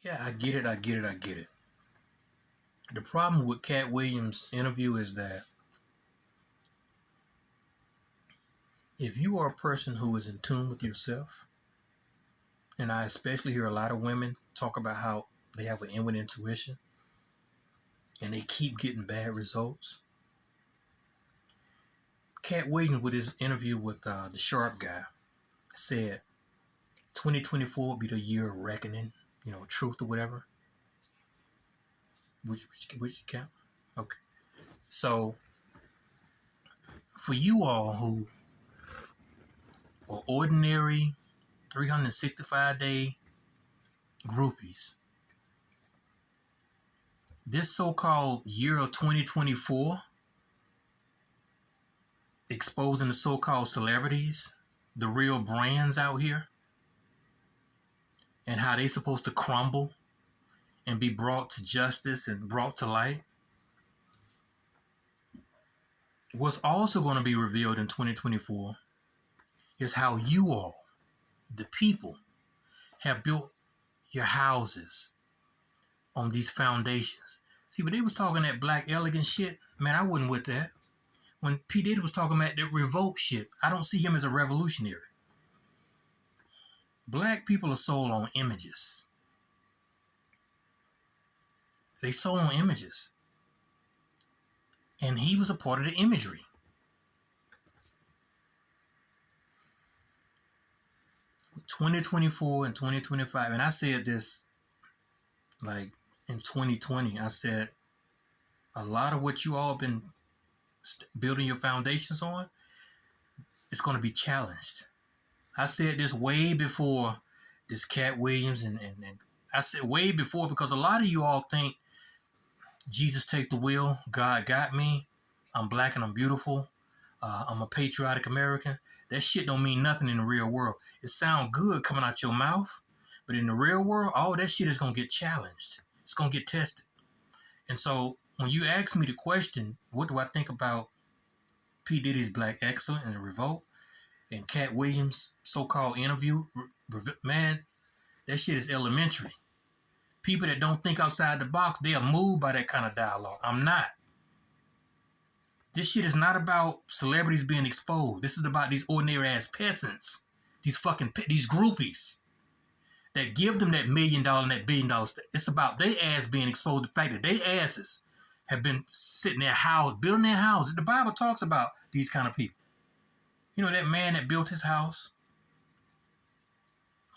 Yeah, I get it. I get it. I get it. The problem with Cat Williams' interview is that if you are a person who is in tune with yourself, and I especially hear a lot of women talk about how they have an inward intuition and they keep getting bad results. Cat Williams, with his interview with the Sharp guy, said 2024 will be the year of reckoning, truth or whatever. Which count? Okay. So for you all who are ordinary 365-day groupies, this so-called year of 2024, exposing the so-called celebrities, the real brands out here, and how they supposed to crumble and be brought to justice and brought to light. What's also going to be revealed in 2024 is how you all, the people, have built your houses on these foundations. See, when they was talking that black elegant shit, man, I wasn't with that. When P. Diddy was talking about that revolt shit, I don't see him as a revolutionary. Black people are sold on images. They sold on images. And he was a part of the imagery. With 2024 and 2025, and I said this like in 2020, I said a lot of what you all been building your foundations on, it's going to be challenged. I said this way before this Cat Williams, and I said way before because a lot of you all think Jesus take the wheel, God got me, I'm black and I'm beautiful, I'm a patriotic American. That shit don't mean nothing in the real world. It sound good coming out your mouth, but in the real world, all that shit is going to get challenged. It's going to get tested. And so when you ask me the question, what do I think about P. Diddy's Black Excellence and the Revolt and Cat Williams' so-called interview, man, that shit is elementary. People that don't think outside the box, they are moved by that kind of dialogue. I'm not. This shit is not about celebrities being exposed. This is about these ordinary ass peasants, these groupies that give them that $1 million and that $1 billion. It's about their ass being exposed. The fact that their asses have been sitting there building their houses. The Bible talks about these kind of people. You know that man that built his house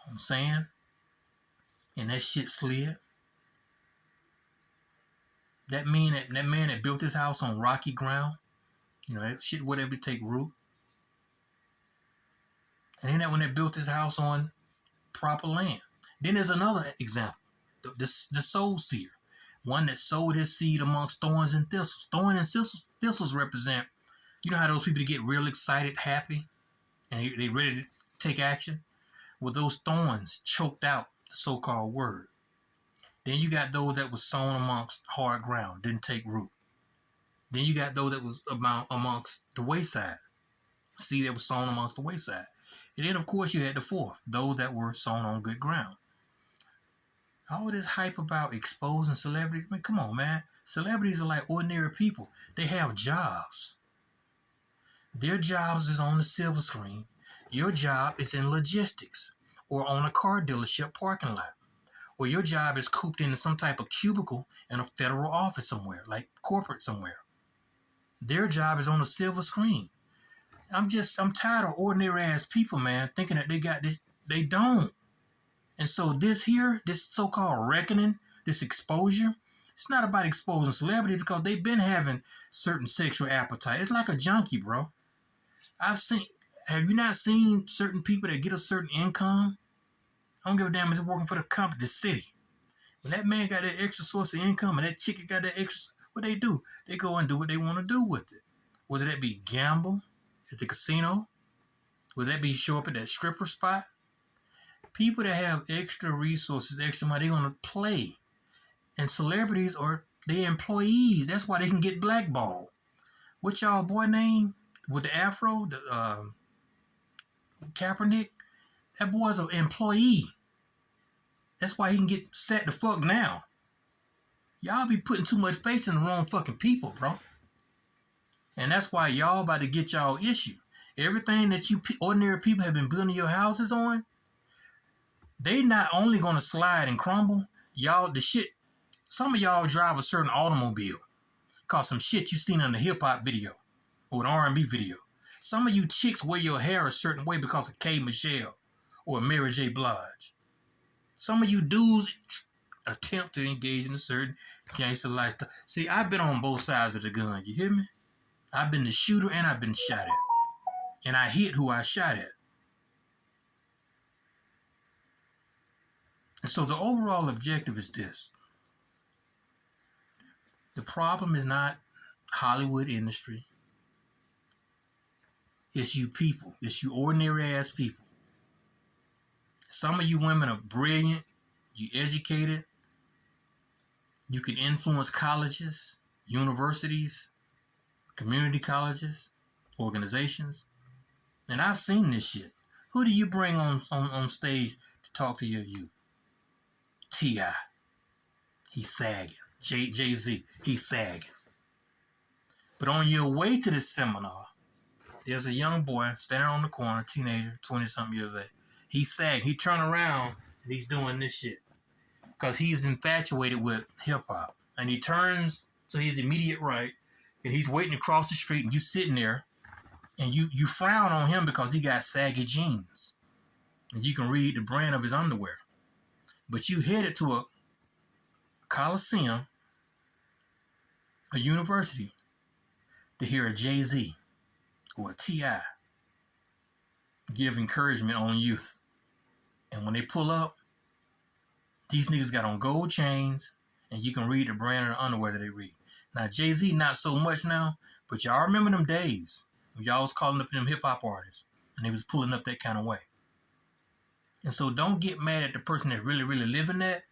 on sand and that shit slid? That man that built his house on rocky ground, that shit would ever take root. And then that one that built his house on proper land. Then there's another example, the soul seer, one that sowed his seed amongst thorns and thistles. Thorns and thistles represent, you know how those people get real excited, happy, and they ready to take action? Well, those thorns choked out the so-called word. Then you got those that was sown amongst hard ground, didn't take root. Then you got those that was amongst the wayside, seed that was sown amongst the wayside. And then, of course, you had the fourth, those that were sown on good ground. All this hype about exposing celebrities, man, come on, man. Celebrities are like ordinary people. They have jobs. Their jobs is on the silver screen. Your job is in logistics or on a car dealership parking lot. Or your job is cooped into some type of cubicle in a federal office somewhere, like corporate somewhere. Their job is on a silver screen. I'm tired of ordinary ass people, man, thinking that they got this. They don't. And so this so-called reckoning, this exposure, it's not about exposing celebrity because they've been having certain sexual appetite. It's like a junkie, bro. Have you not seen certain people that get a certain income? I don't give a damn if it's working for the company, the city. When that man got that extra source of income and that chick got that extra, what they do? They go and do what they want to do with it. Whether that be gamble at the casino, whether that be show up at that stripper spot. People that have extra resources, extra money, they're going to play. And celebrities are their employees. That's why they can get blackballed. What y'all boy name with the afro, Kaepernick? That boy's an employee. That's why he can get set the fuck down. Y'all be putting too much faith in the wrong fucking people, bro. And that's why y'all about to get y'all issue. Everything that you ordinary people have been building your houses on, they not only gonna slide and crumble, y'all, the shit, some of y'all drive a certain automobile cause some shit you seen in a hip-hop video or an R&B video. Some of you chicks wear your hair a certain way because of K. Michelle or Mary J. Blige. Some of you dudes attempt to engage in a certain gangster lifestyle. See, I've been on both sides of the gun, you hear me? I've been the shooter and I've been shot at. And I hit who I shot at. And so the overall objective is this. The problem is not Hollywood industry. It's you people. It's you ordinary ass people. Some of you women are brilliant. You educated. You can influence colleges, universities, community colleges, organizations. And I've seen this shit. Who do you bring on stage to talk to your youth? T.I. He's sagging. Jay-Z, he's sagging. But on your way to this seminar, there's a young boy standing on the corner, teenager, 20-something years old. He's sagging. He turned around and he's doing this shit. Because he's infatuated with hip-hop. And he turns to his immediate right, and he's waiting to cross the street, and you sitting there, and you frown on him because he got saggy jeans. And you can read the brand of his underwear. But you headed to a coliseum, a university, to hear a Jay-Z or a T.I. give encouragement on youth. And when they pull up, these niggas got on gold chains, and you can read the brand of the underwear that they read. Now, Jay-Z, not so much now, but y'all remember them days when y'all was calling up them hip-hop artists, and they was pulling up that kind of way. And so don't get mad at the person that really, really living that,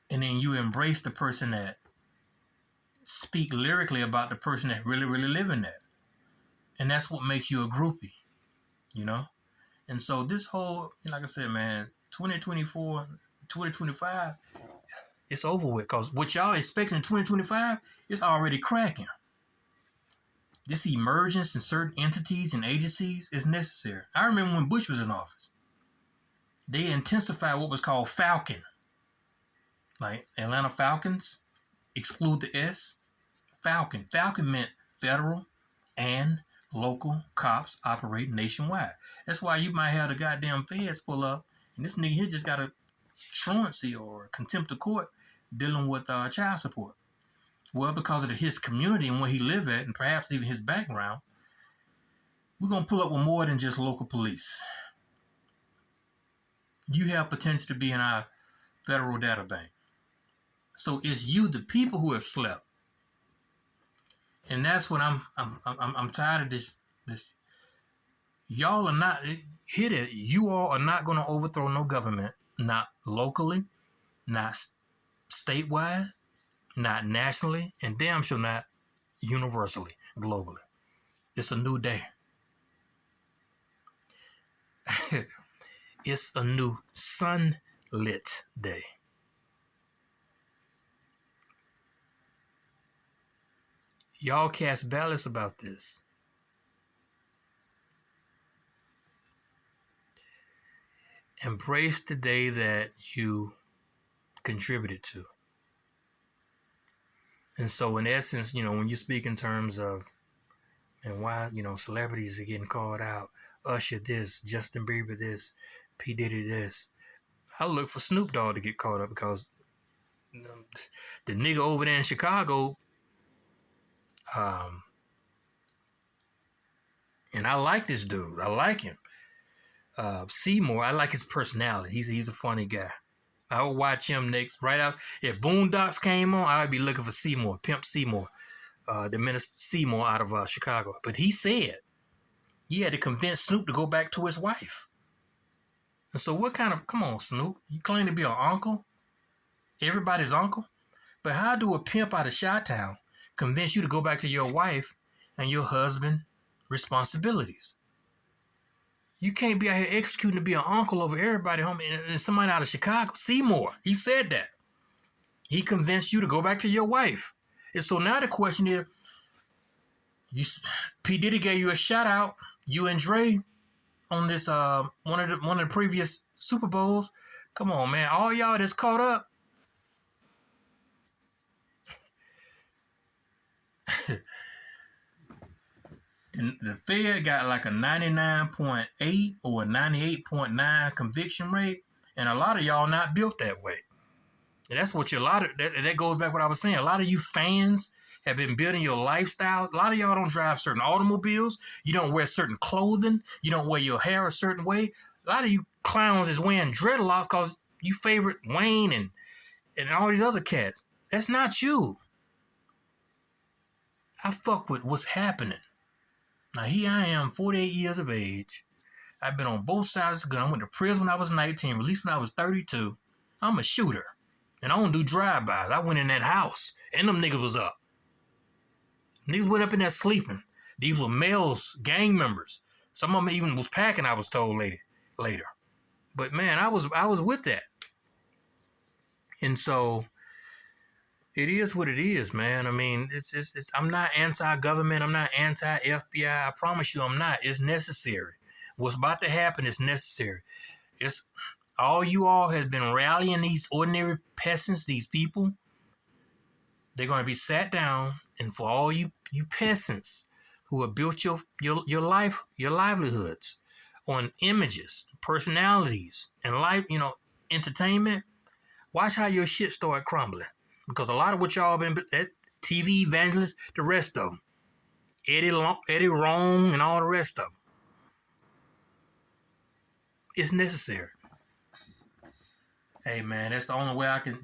and then you embrace the person that speak lyrically about the person that really, really living that. And that's what makes you a groupie, you know? And so this whole, like I said, man, 2024, 2025, it's over with. Because what y'all expecting in 2025, it's already cracking. This emergence in certain entities and agencies is necessary. I remember when Bush was in office. They intensified what was called Falcon. Like Atlanta Falcons, exclude the S. Falcon. Falcon meant federal and local cops operate nationwide. That's why you might have the goddamn feds pull up, and this nigga here just got a truancy or contempt of court dealing with child support. Well, because of his community and where he live at, and perhaps even his background, we're going to pull up with more than just local police. You have potential to be in our federal data bank. So it's you, the people, who have slept. And that's what I'm tired of this. Y'all are not, hit it. You all are not going to overthrow no government, not locally, not statewide, not nationally, and damn sure not universally, globally. It's a new day. It's a new sunlit day. Y'all cast ballots about this. Embrace the day that you contributed to. And so in essence, when you speak in terms of, and why, celebrities are getting called out, Usher this, Justin Bieber this, P. Diddy this, I look for Snoop Dogg to get caught up because the nigga over there in Chicago, and I like this dude. I like him. Seymour, I like his personality. He's a funny guy. I would watch him next, right out. If Boondocks came on, I would be looking for Seymour, Pimp Seymour, the minister Seymour out of Chicago. But he said he had to convince Snoop to go back to his wife. And so come on, Snoop, you claim to be an uncle, everybody's uncle, but how do a pimp out of Chi-Town convince you to go back to your wife and your husband responsibilities? You can't be out here executing to be an uncle over everybody, homie. And somebody out of Chicago, Seymour, he said that. He convinced you to go back to your wife. And so now the question is, P. Diddy gave you a shout out, you and Dre, on this one of the previous Super Bowls. Come on, man. All y'all that's caught up. The Fed got like a 99.8 or a 98.9 conviction rate, and a lot of y'all not built that way. And that's what that goes back to what I was saying. A lot of you fans have been building your lifestyle. A lot of y'all don't drive certain automobiles. You don't wear certain clothing. You don't wear your hair a certain way. A lot of you clowns is wearing dreadlocks because you favorite Wayne and all these other cats. That's not you. I fuck with what's happening. Now, here I am, 48 years of age. I've been on both sides of the gun. I went to prison when I was 19, released when I was 32. I'm a shooter. And I don't do drive-bys. I went in that house, and them niggas was up. Niggas went up in there sleeping. These were males, gang members. Some of them even was packing, I was told later. But, man, I was with that. And so it is what it is, man. I mean, it's I'm not anti-government. I'm not anti-FBI. I promise you I'm not. It's necessary. What's about to happen is necessary. It's all you all has been rallying these ordinary peasants, these people. They're going to be sat down, and for all you peasants who have built your livelihoods on images, personalities, and life, entertainment, watch how your shit start crumbling. Because a lot of what y'all been TV evangelists, the rest of them, Eddie Rome, and all the rest of them, it's necessary. Hey man, that's the only way I can,